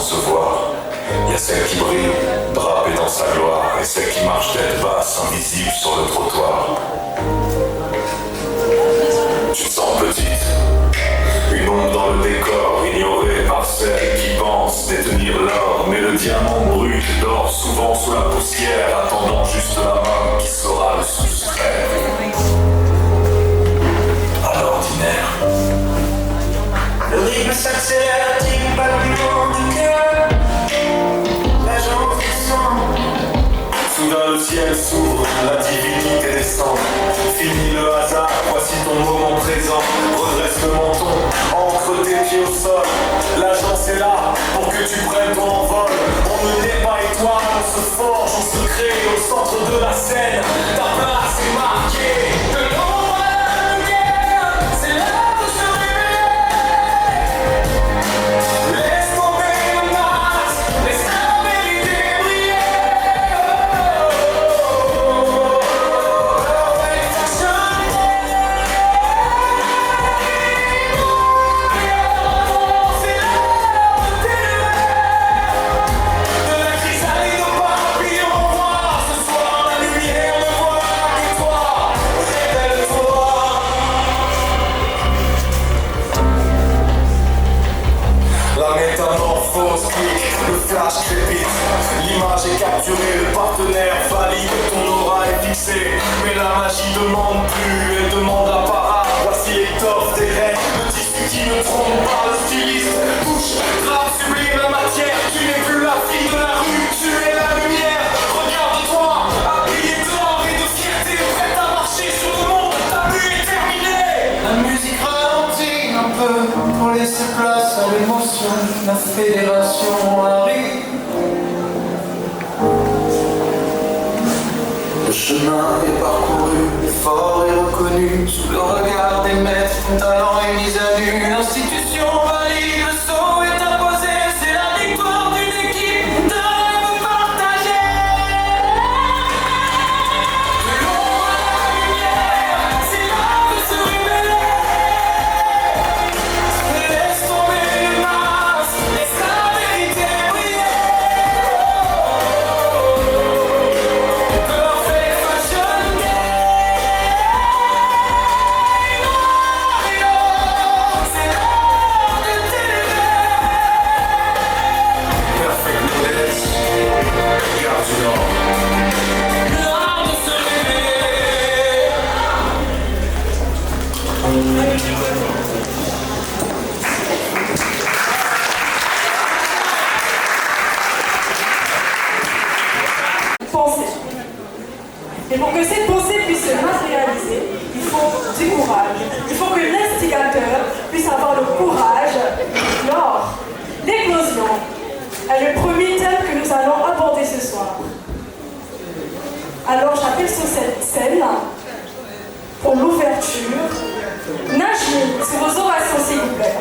se voir. Il y a celle qui brille, drapée dans sa gloire, et celle qui marche tête basse, invisible sur le trottoir. Tu te sens petite, une ombre dans le décor, ignorée par celle qui pense détenir l'or. Mais le diamant brut dort souvent sous la poussière, attendant juste la main qui saura le soustraire. À l'ordinaire. Le rythme s'accélère, tic battement du cœur. La jambe descend. Soudain le ciel s'ouvre, la divinité descend. Fini le hasard, voici ton moment présent. Redresse le menton, ancre tes pieds au sol. L'agence est là pour que tu prennes ton envol. On ne naît pas étoile, on se forge, on se crée au centre de la scène. Ta place est marquée. De l'ombre à la lumière, c'est l'heure de se réveiller. Laisse tomber le masque, laisse la vérité briller. Le flash crépite, l'image est capturée, le partenaire valide, ton aura est fixée. Mais la magie demande plus, elle demande apparat. Voici l'étoffe des rêves, le tissu qui ne trompe pas. Le styliste touche, grave, sublime la matière. Tu n'es plus la fille de la rue, tu es la lumière. Regarde-toi, habillé d'or et de fierté, prête à marcher sur le monde, ta vue est terminée. La musique ralentit un peu pour laisser place à l'émotion. La fédération arrive. Le chemin est parcouru, l'effort est reconnu. Sous le regard des maîtres, ton talent est mis à nu. L'institution valide, le saut est imposé. C'est la victoire d'une équipe de rêves partagés. De l'ombre à la lumière, c'est l'heure de se révéler. Laisse tomber les masques, laisse la vérité briller. Perfect fashion day. C'est l'heure de t'élever. Perfect modeste, garde du Nord. L'art de se réveiller. Penser. Et pour que cette pensée puisse se matérialiser, il faut du courage. Il faut que l'instigateur puisse avoir le courage. Alors, l'éclosion est le premier thème que nous allons aborder ce soir. Alors j'appelle sur cette scène, pour l'ouverture, Najmi, sur vos orations s'il vous plaît.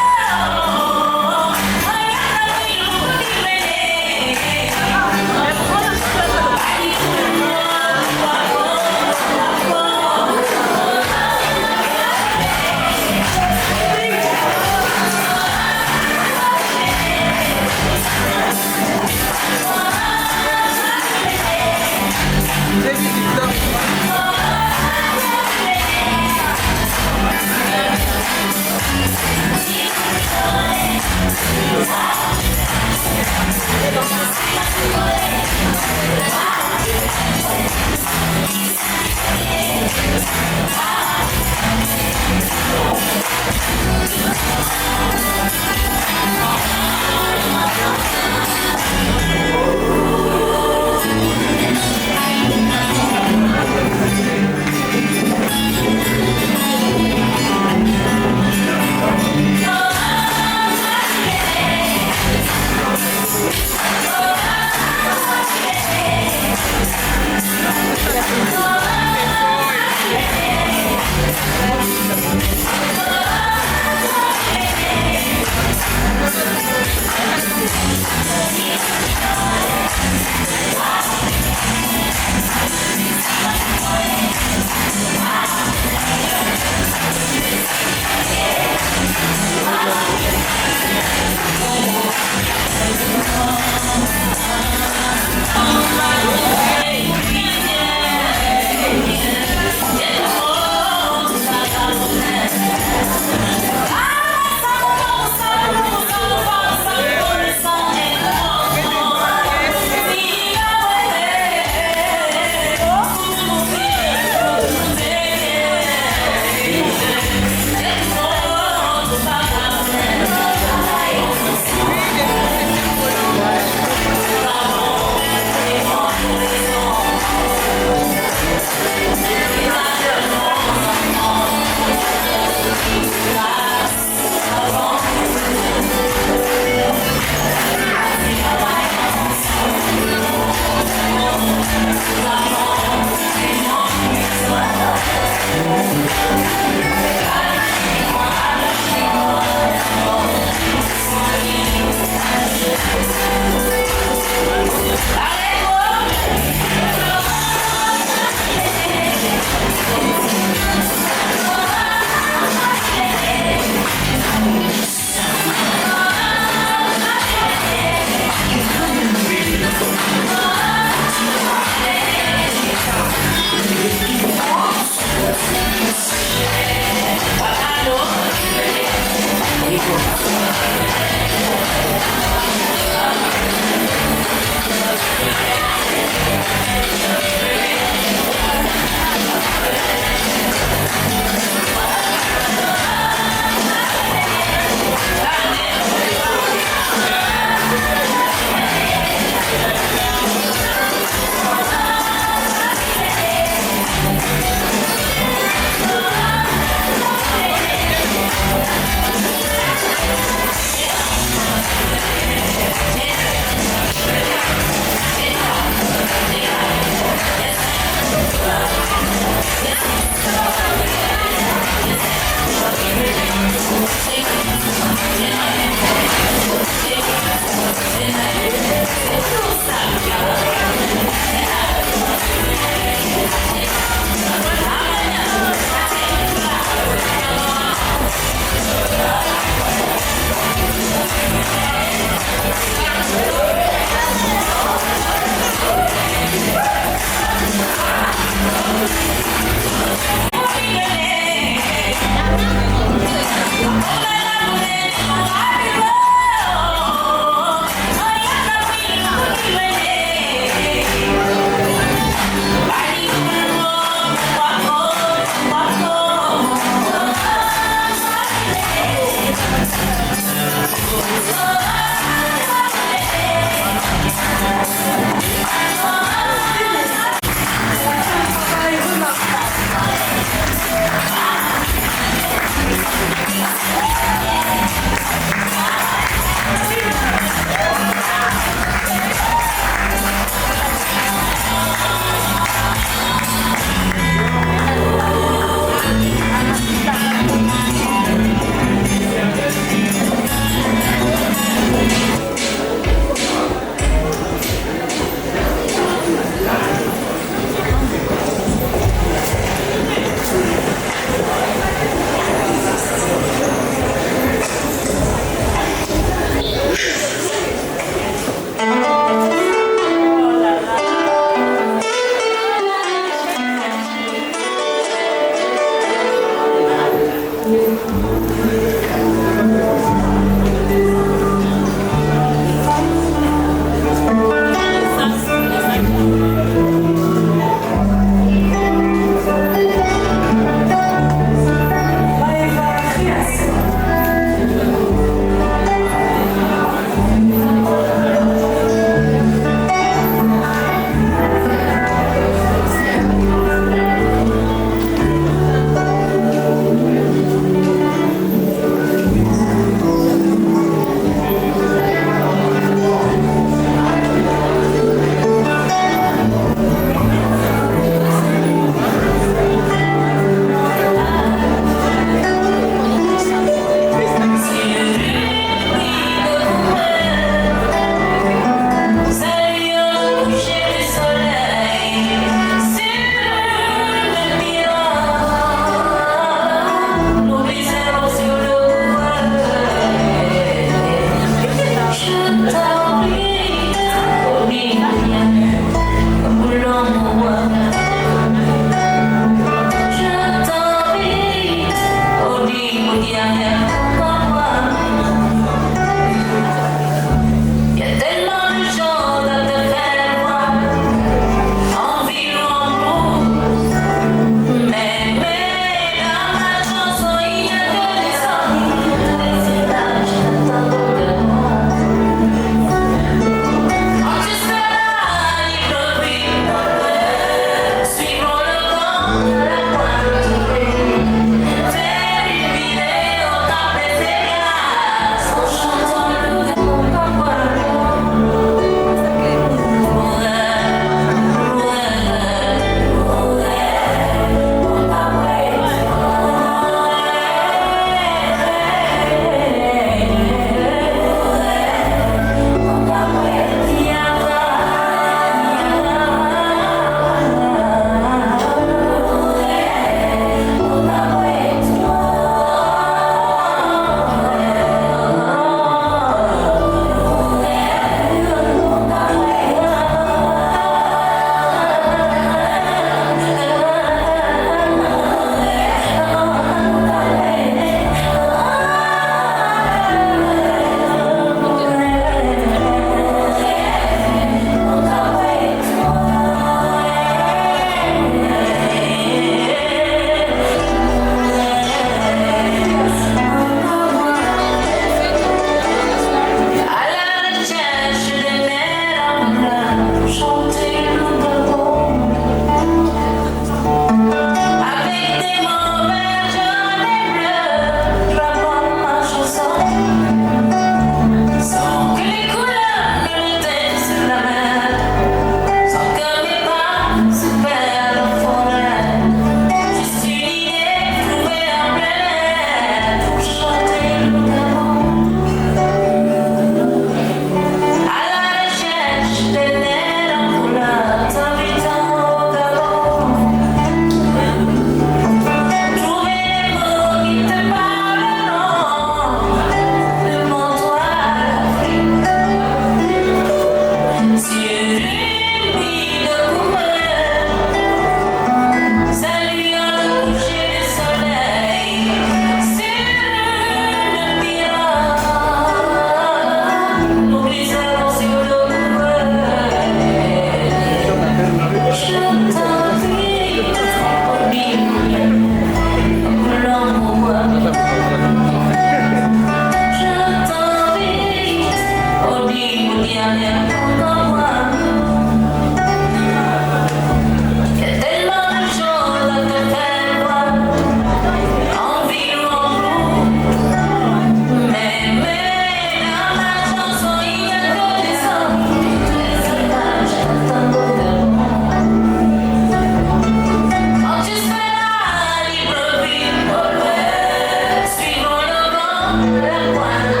Suivant le vent de la pointe,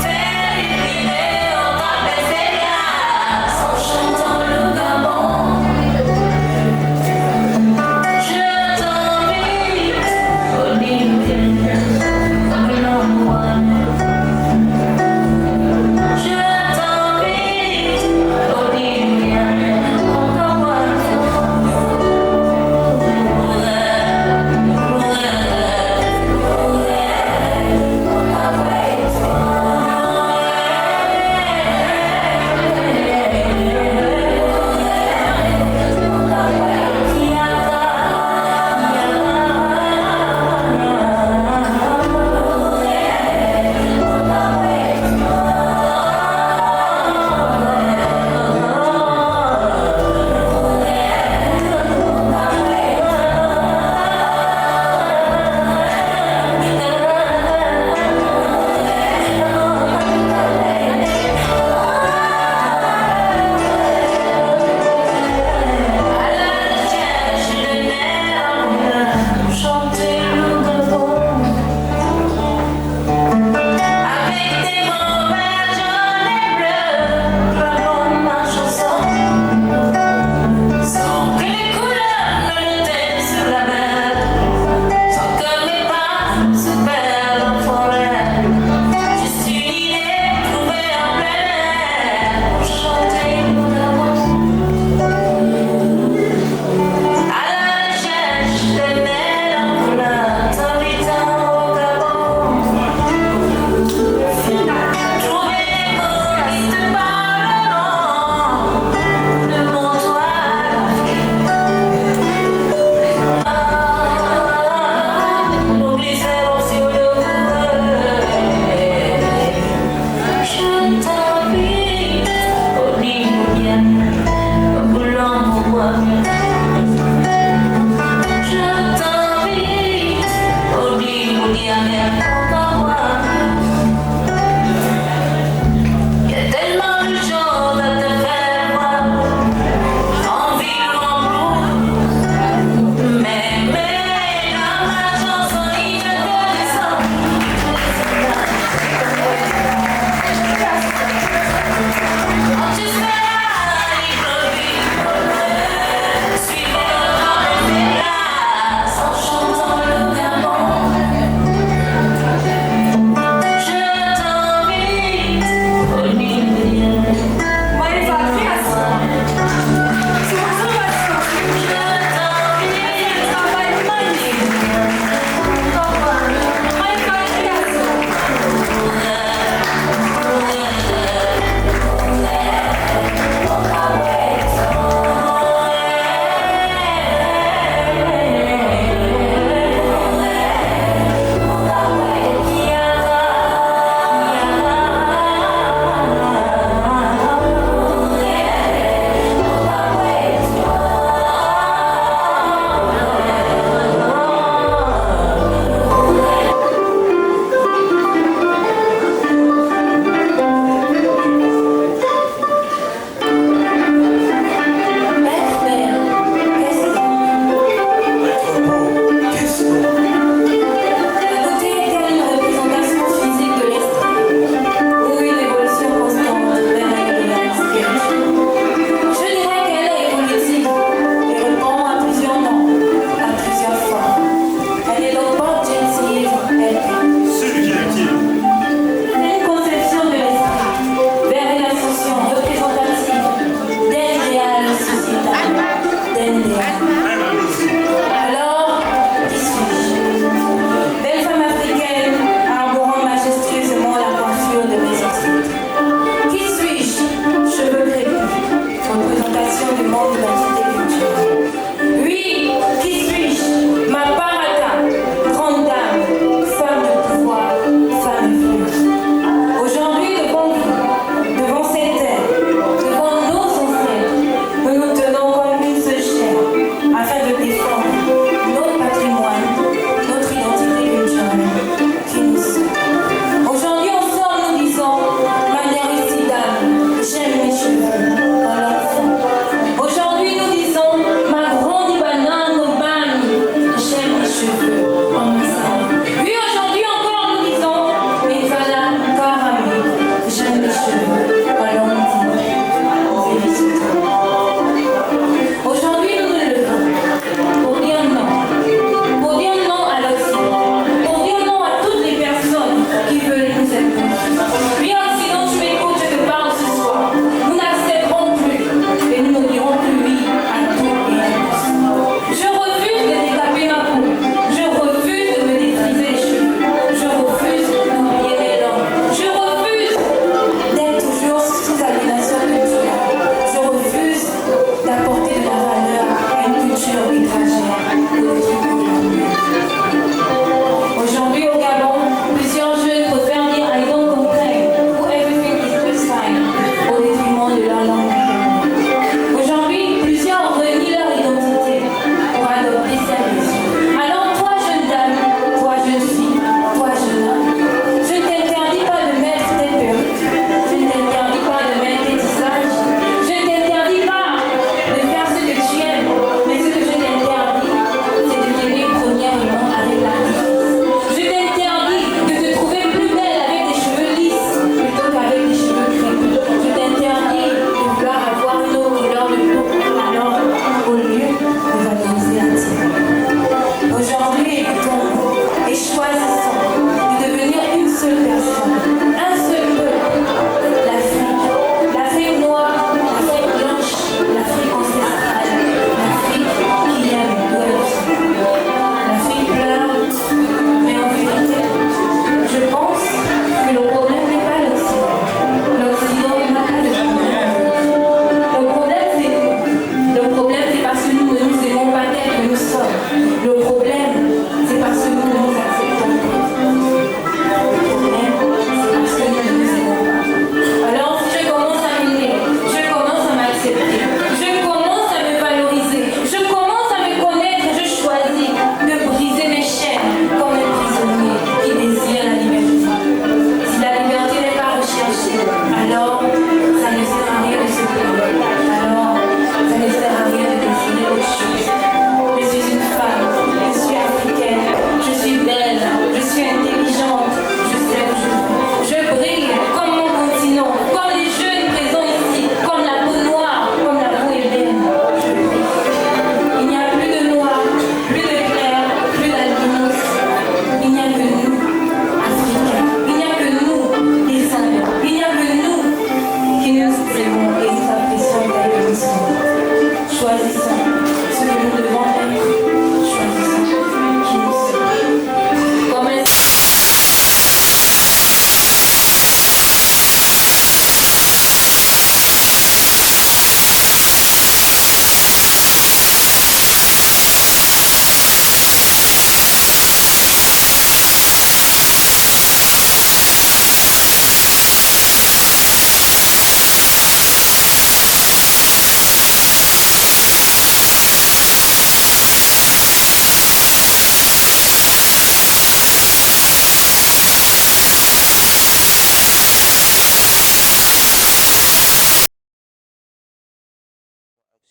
faire les filets au tapis.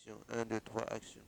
action. 1, 2, 3, action.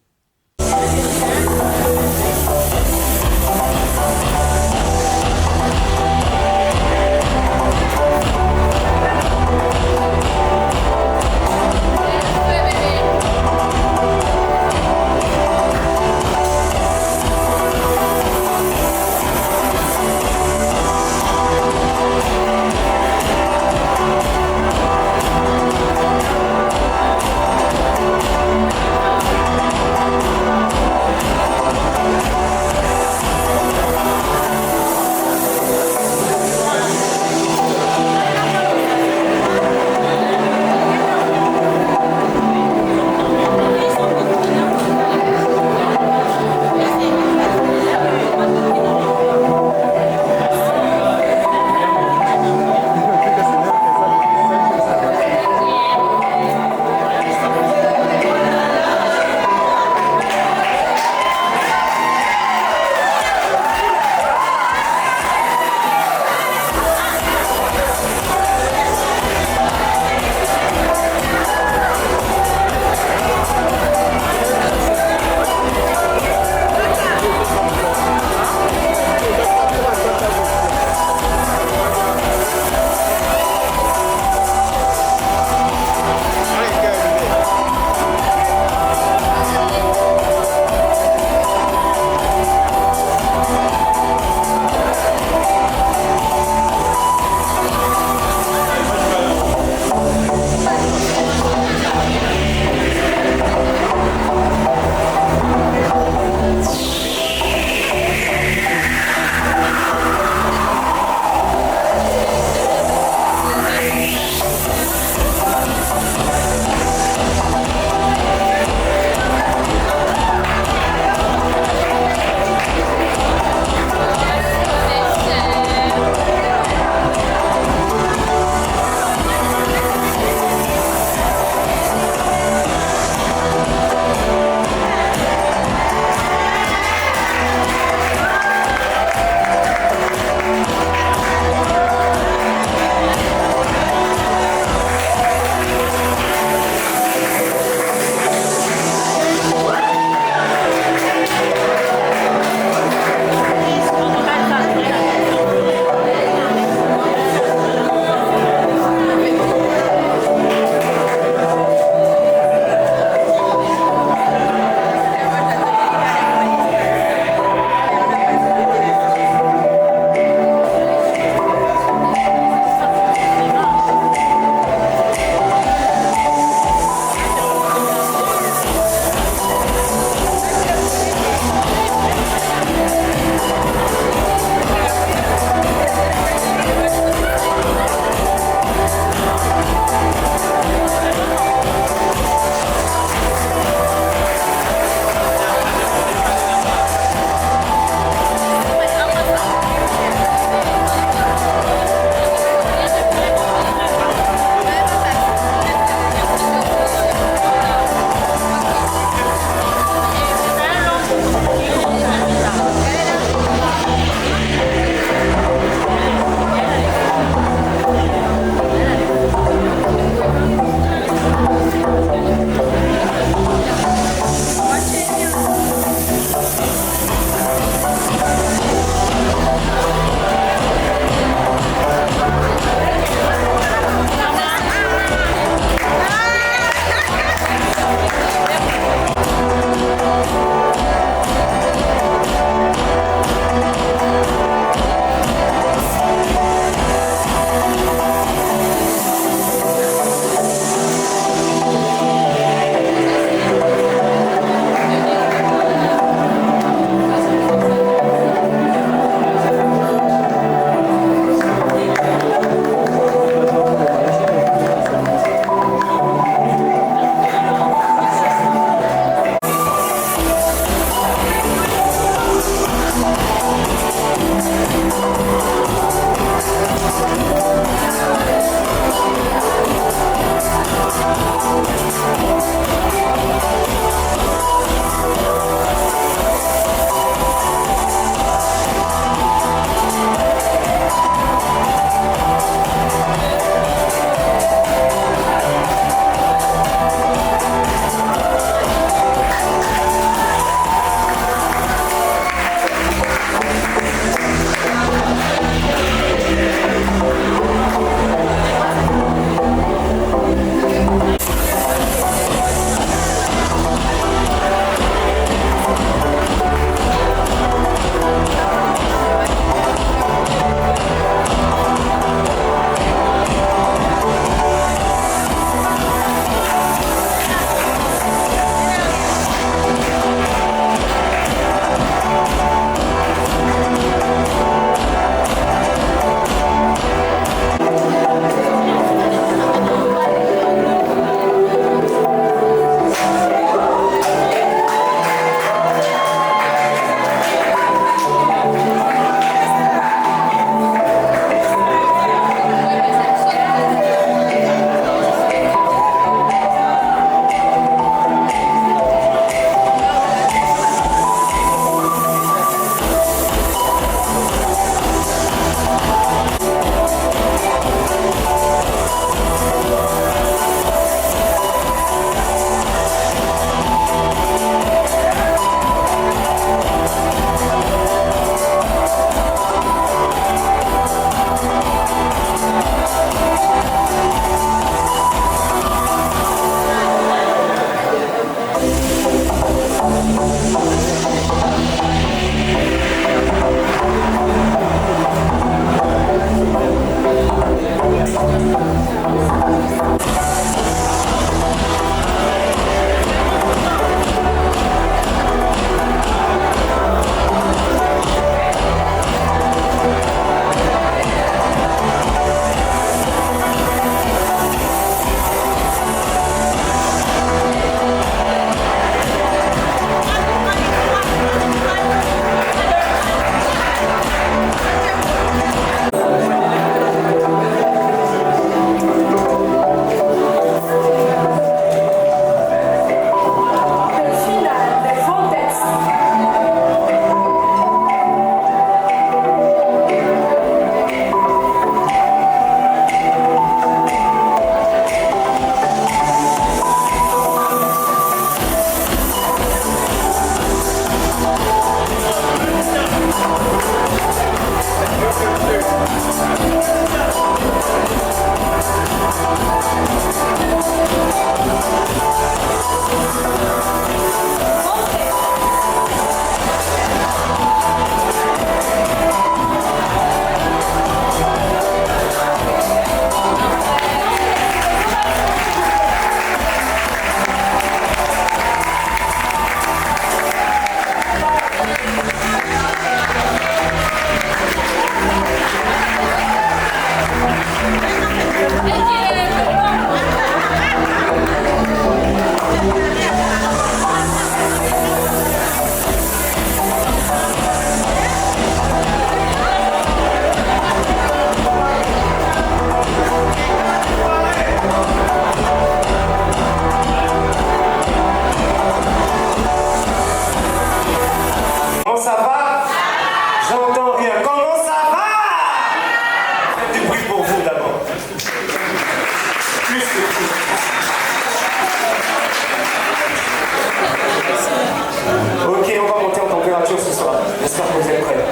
Ok, on va monter en température ce soir. J'espère que vous êtes prêts.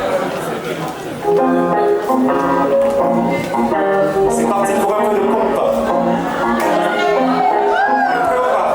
C'est parti pour un peu de pompe. Prêt ou pas?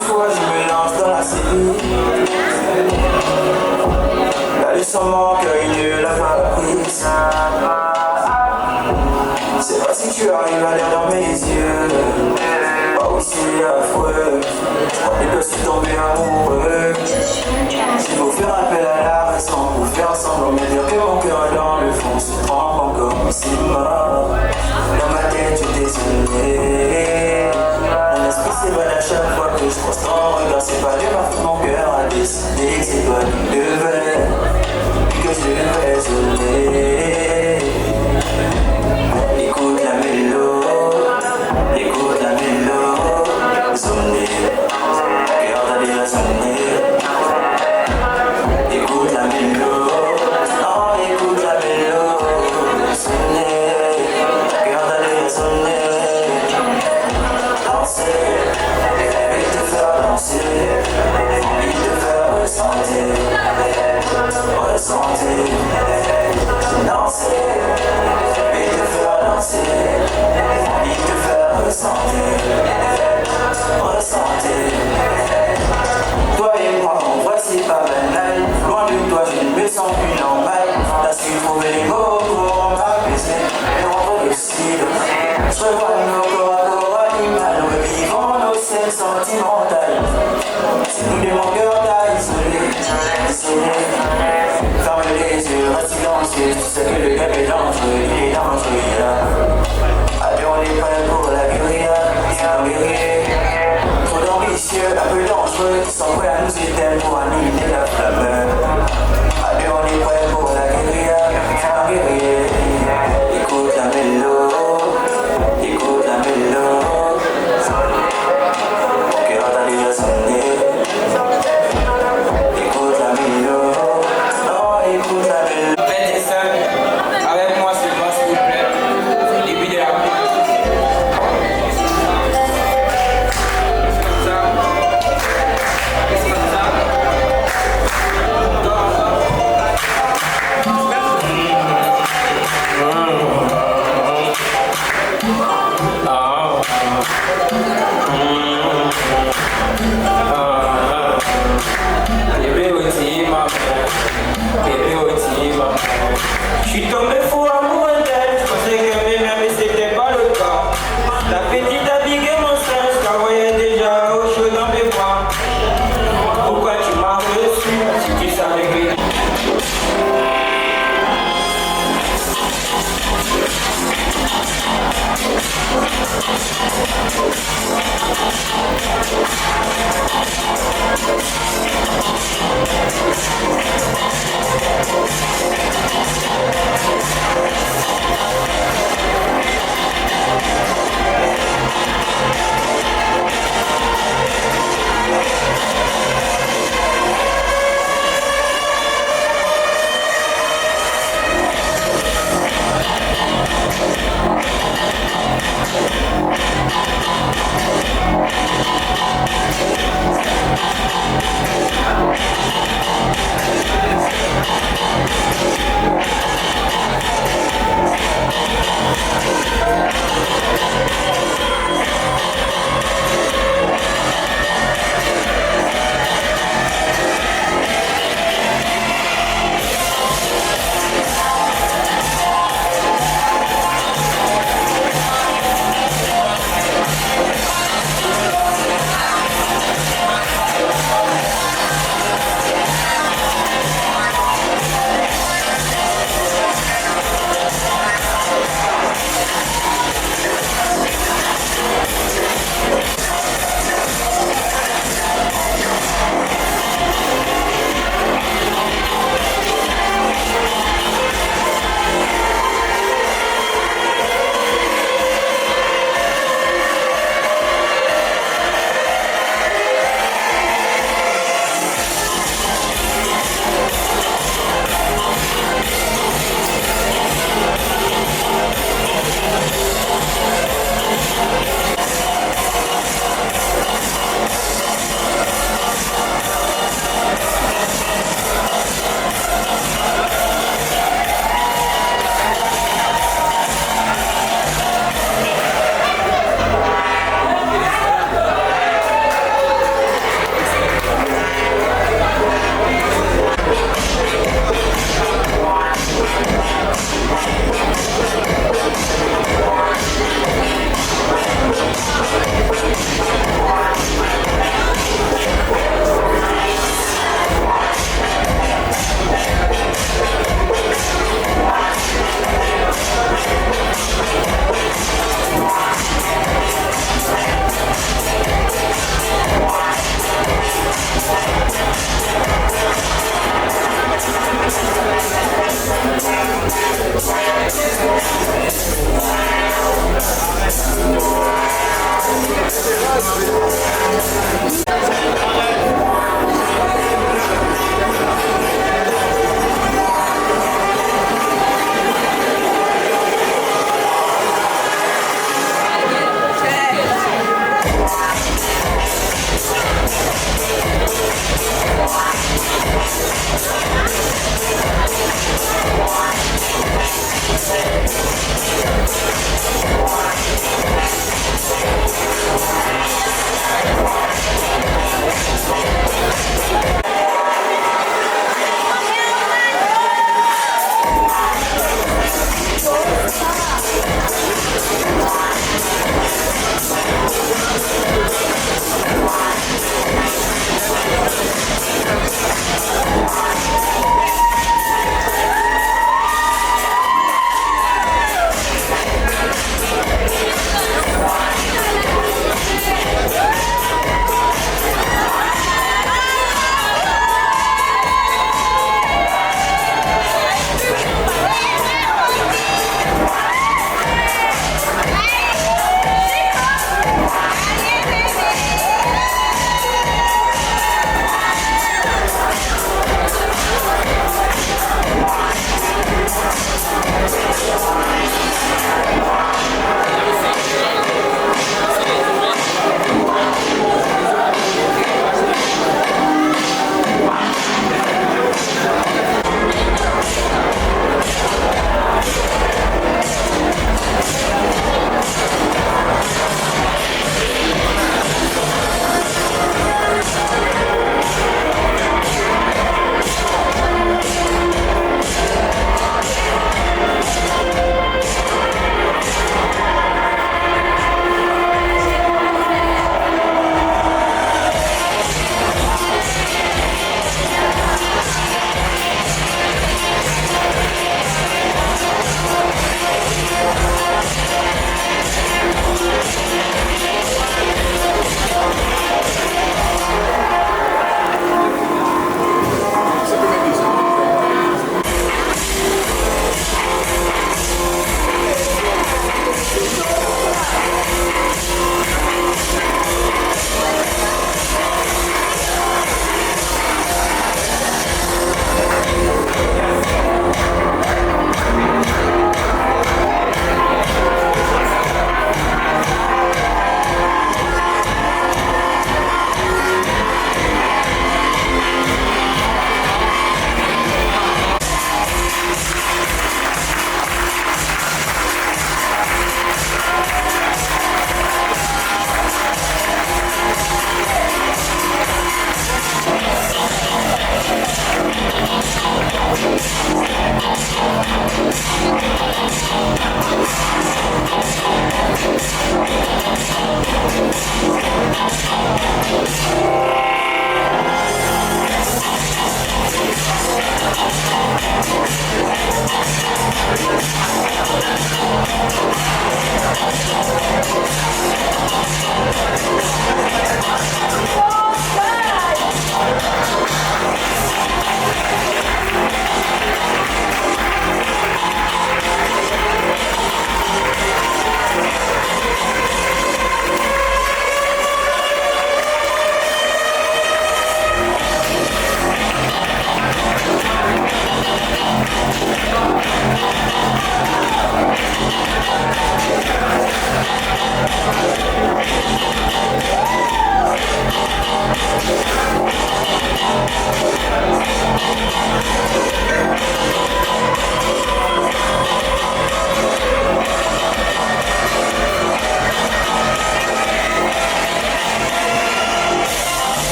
Fois je me lance dans la série. La leçon mon cœur il ne l'a pas prise. C'est pas si tu arrives à lire dans mes yeux. Oh oui c'est affreux. Et que je suis tombé amoureux. Il faut faire appel à la raison pour faire semblant me dire que mon cœur dans le fond se trempe encore. Mais c'est mort. Dans ma tête je suis désolé. Mon esprit s'évade à chaque fois que je croise ton regard. C'est pas de ma faute, mon cœur a décidé que c'est toi qui devais. Puis que je devais sonner. Écoute la mélo. Écoute la mélo. Sonner. Mais mon cœur t'a isolé. Ferme les yeux, reste silencieux. Tu sais que le gars est dangereux, il est dangereux là. Allez, on est prêt pour la guérilla, c'est un guerrier. Trop d'ambitieux, un peu dangereux, qui sont prêts à nous éteindre pour annihiler la flamme. Allez, on est prêt pour la guérilla, c'est un guerrier. Écoute la mélo, écoute la mélo. Mon cœur t'a déjà sonné. Écoute la mélo, non, écoute la mélo. Frères et sœurs, avec moi ce soir s'il vous plaît, début de la vie. Je suis tombé fou amoureux d'elle, je pensais qu'elle m'aimait mais c'était pas le cas. La petite a piqué mon stress, je la voyais déjà au chaud dans mes bras. Pourquoi tu m'as reçu si tu savais que...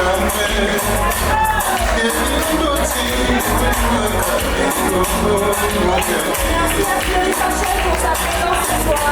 Pour sa présence ce soir.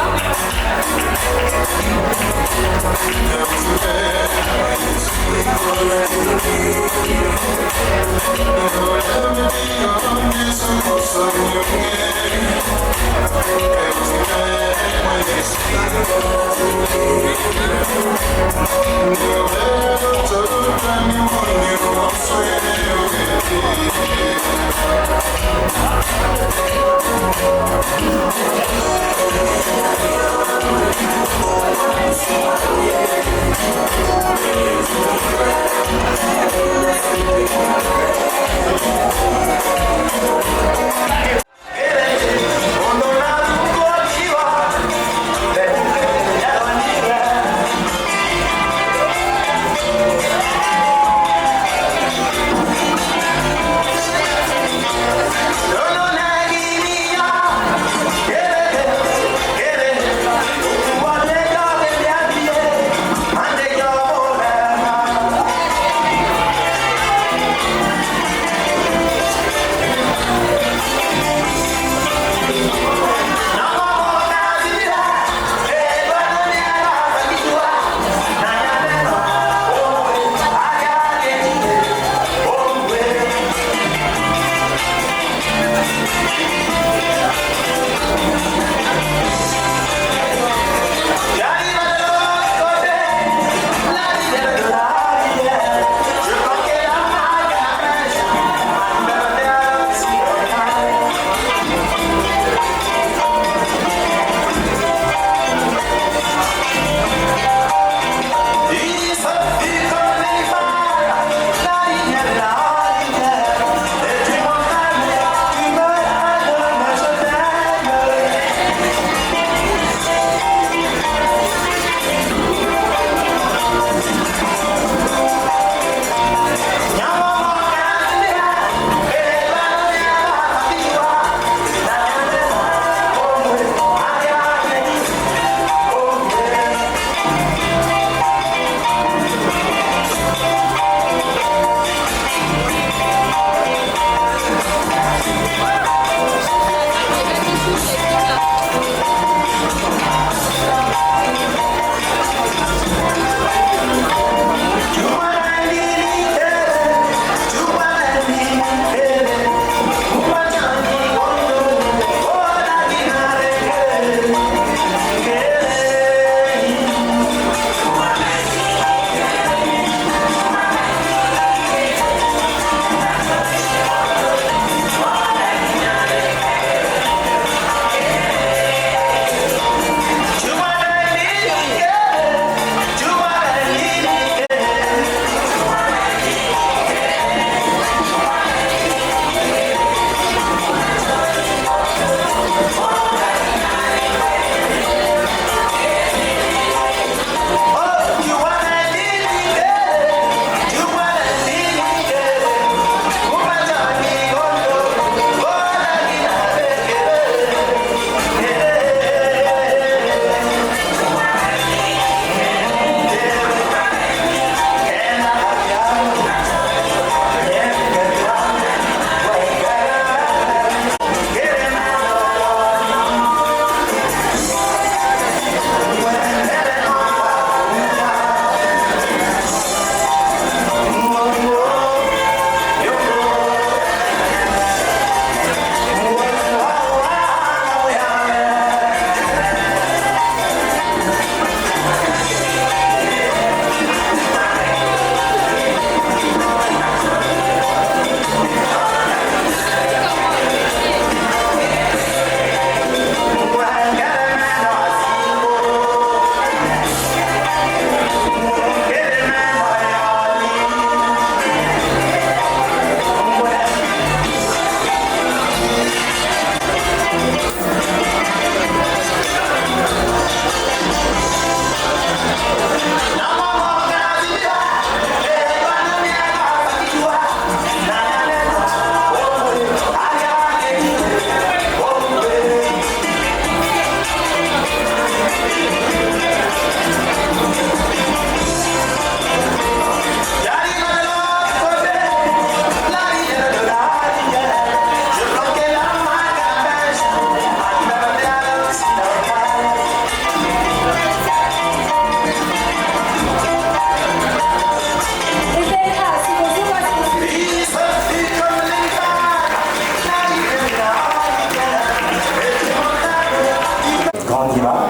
grandira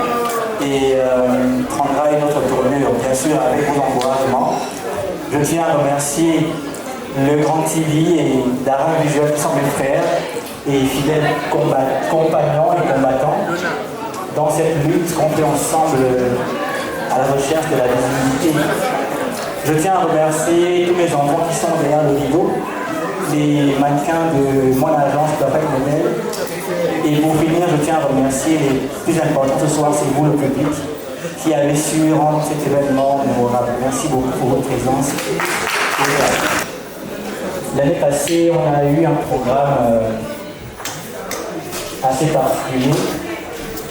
et prendra une autre tournure, bien sûr avec vos encouragements. Je tiens à remercier le Grand TV et Darin Visuel qui sont mes frères et fidèles compagnons et combattants dans cette lutte qu'on fait ensemble à la recherche de la visibilité. Je tiens à remercier tous mes enfants qui sont derrière le rideau, les mannequins de mon agence Perfect Model. Et pour finir, je tiens à remercier les plus importants ce soir, c'est vous le public, qui avez su rendre cet événement mémorable. Merci beaucoup pour votre présence. L'année passée, on a eu un programme assez particulier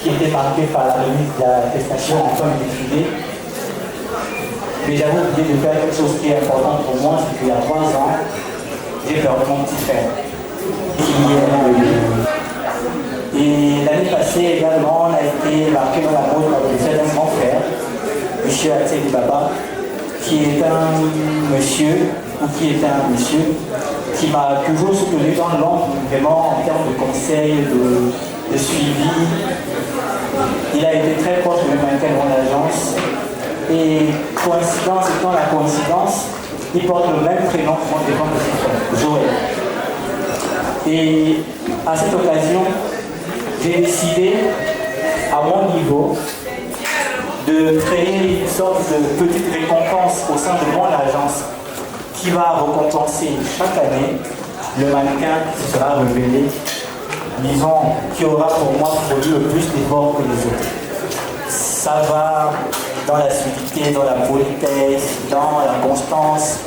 qui était marqué par la remise de l'attestation en fin de défilé. Mais j'avais oublié de faire quelque chose qui est important pour moi, c'est qu'il y a 3 ans, j'ai perdu mon petit frère. Et l'année passée également, on a été marqué dans la route par le décès d'un grand frère, M. Atseli Baba, qui est un monsieur, qui m'a toujours soutenu dans l'ombre, vraiment en termes de conseils, de suivi. Il a été très proche de mannequin dans l'agence. Et coïncidence étant la coïncidence, il porte le même prénom que mon petit frère, Joël. Et à cette occasion, j'ai décidé, à mon niveau, de créer une sorte de petite récompense au sein de mon agence qui va récompenser chaque année le mannequin qui sera révélé, disons, qui aura pour moi produit le plus d'efforts que les autres. Ça va dans la suividité, dans la politesse, dans la constance,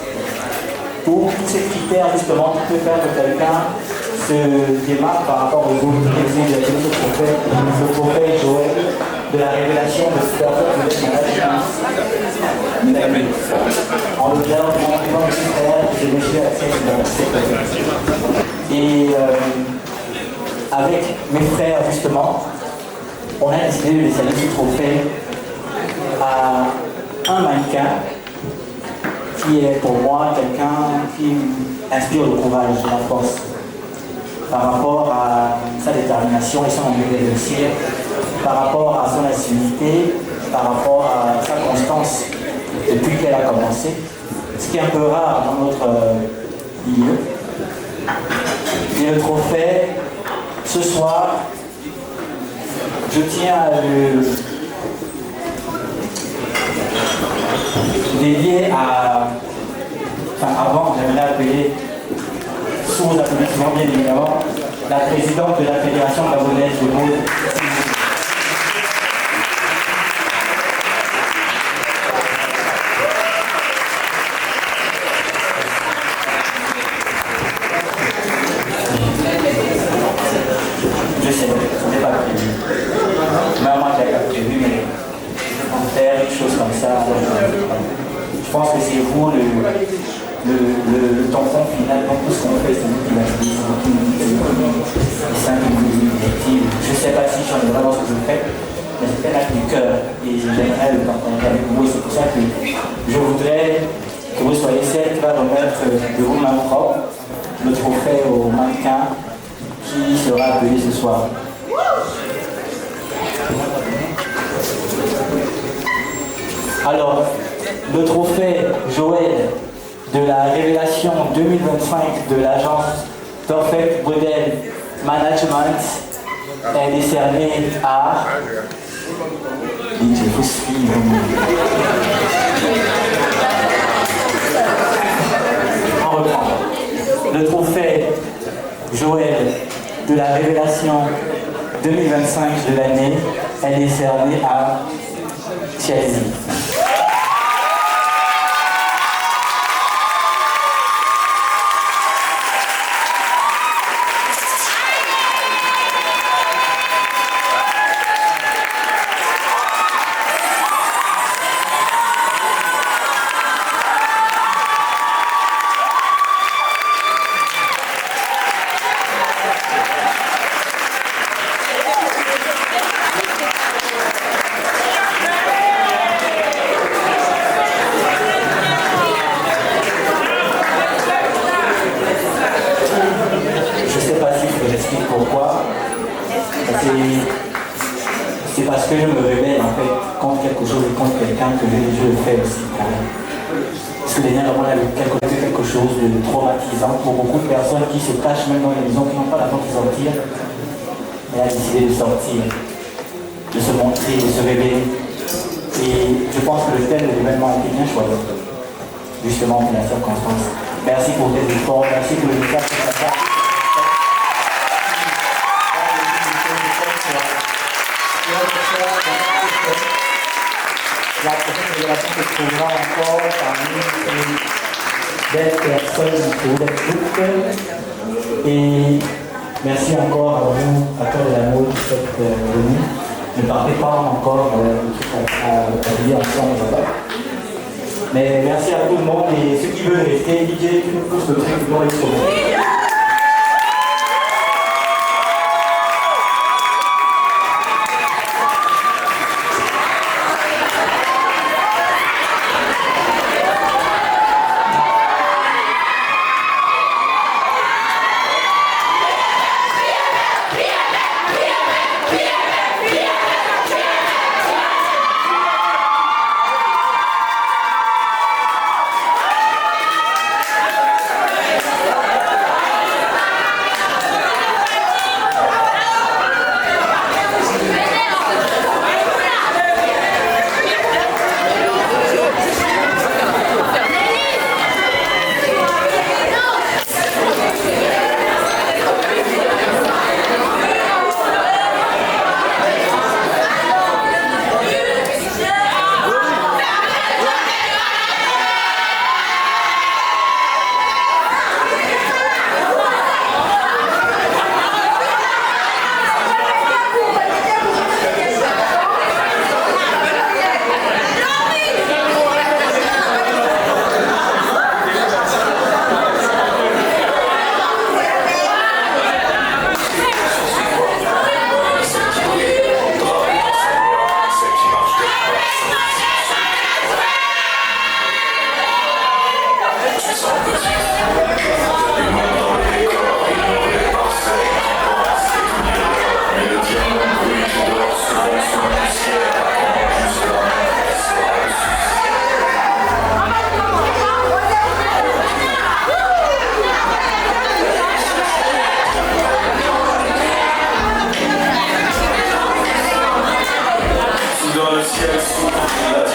pour tous ces critères justement qui peuvent faire que quelqu'un se démarque par rapport aux autres. Le prophète Joël de la révélation de Perfect Model en l'honneur de mon petit frère, j'ai monsieur Atseli. Et avec mes frères justement, on a décidé de laisser ce trophée à un mannequin qui est pour moi quelqu'un qui inspire le courage et la force par rapport à sa détermination et son envie de réussir, par rapport à son assiduité, par rapport à sa constance depuis qu'elle a commencé, ce qui est un peu rare dans notre milieu. Et le trophée, ce soir, je tiens à le dédier à... Enfin, avant, j'aimerais appeler, sous vos applaudissements bien évidemment, la présidente de la Fédération gabonaise de mode. Je sais, ce n'est pas prévu. Maman qui a prévu, mais faire une chose comme ça, je pense que c'est vous le tampon final. Donc tout ce qu'on fait, c'est nous qui l'avons dit, je ne sais pas si j'en ai vraiment ce que je fais, mais c'est un acte du cœur et j'aimerais le partager avec vous. C'est pour ça que je voudrais que vous soyez celle qui va remettre de vos mains propres le trophée au mannequin qui sera appelé ce soir. Alors, le trophée Joël de la révélation 2025 de l'agence Perfect Model Management est décerné à DJ Fosfi. On reprend. Le trophée Joël de la révélation 2025 de l'année est décerné à Chelsea. c'est parce que je me rebelle en fait contre quelque chose et contre quelqu'un que je le fais aussi quand même. Parce que dernièrement, on a quelque chose de traumatisant pour beaucoup de personnes qui se cachent même dans les maisons, qui n'ont pas la force de sortir. Elle a décidé de sortir, de se montrer, de se révéler. Et je pense que le thème de l'événement a été bien choisi, justement pour la circonstance. Merci pour tes efforts, merci pour le message que tu as. La prochaine révélation se trouvera encore parmi ces belles personnes ou des groupes. Et merci encore à vous, à toi de l'amour de cette venue. Ne partez pas encore à vivre ensemble. Mais merci à tout le monde et ceux qui veulent rester, DJ, tu nous pousses le truc, ils vont aller sur vous. Dans le ciel s'ouvre la